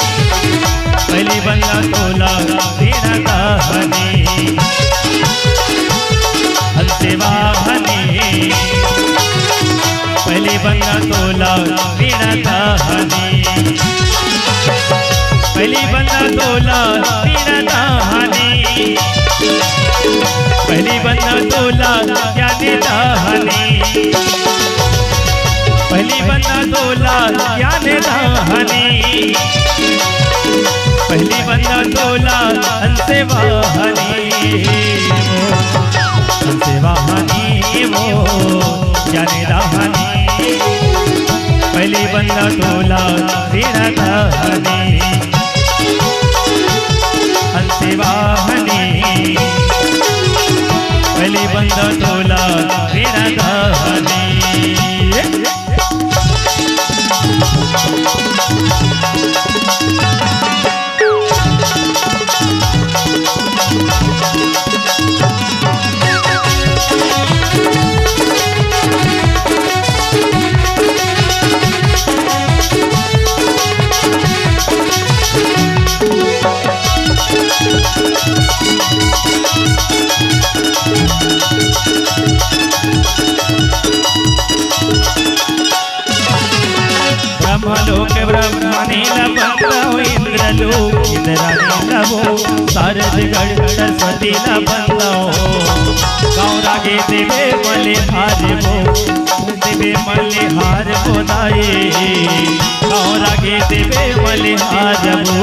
पहली बंदा तोला तेरा दाहनी हंसे वाहनी पहली बंदा तोला तेरा दाहनी पहली बंदा तोला तेरा दाहनी पहली बंदा तोला यानी दाहनी पहली बंदा तोला यानी दाहनी पहली बंदा तोला हंसे वाहनी वो यानी दाहनी पहली बंदा तोला तेरा दाहनी हंसे वाहनी पहली बंदा तोला तेरा दाहनी ब्रह्मलोक ब्रह्मनील बंदो इंद्रलोक इंद्रानीलवो शारदगढ़ सरस्वती बंदो गौरागे देवे मल्लिहारवो देवे मल्लिहारवो दाये गौरागे देवे मल्लिहारवो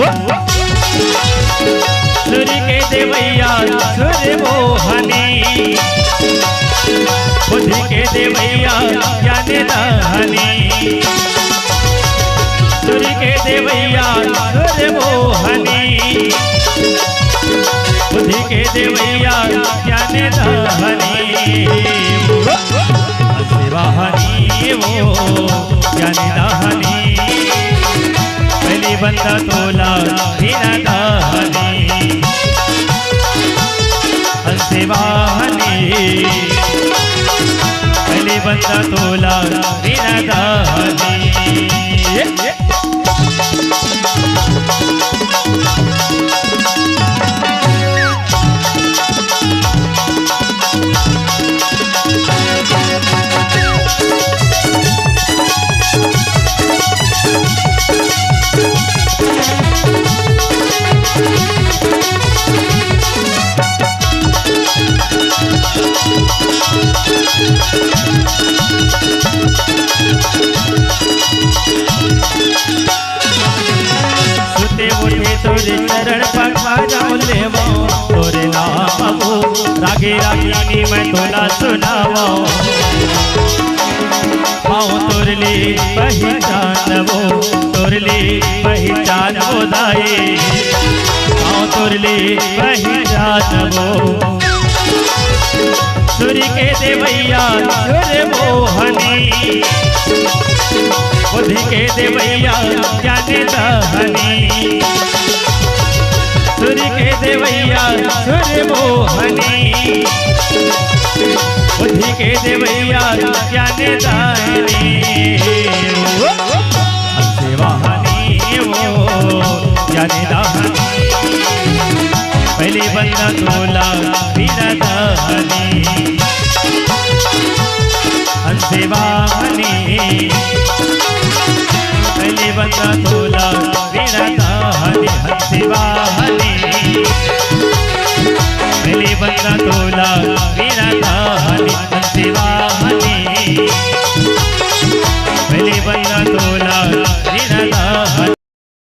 सूर्य के देवैया सूर्य मोहनी बुद्धि के देवैया ज्ञान दाहनी सूर्य के देवैया सूर्य मोहनी बुद्धि के देवैया ज्ञान दाहनी हंसे वाहनी वो ज्ञान दाहनी पहली बंदा तोला तेरा दाहनी हंसे वाहनी पहली बंदा तोला तेरा दाहनी तोरे चरण पखारो लेवो तोरे नाम वो रागे रागिनी मैं तोला सुनावो पाओ तोरली पहचान वो तोरली पहचान वो दाए पाओ तोरली पहचान वो सूर्य के देवैया सूर्य मोहनी बुद्धि के देवैया ज्ञान दाहनी सूर्य के देवैया सूर्य मोहनी बुद्धि के देवैया ज्ञान दाहनी हंसे वाहनी वो ज्ञान दाहनी पहली बंदा तोला तेरा दाहनी हंसे वाहनी पहली बंदा तोला तेरा दाहनी हंसे वाहनी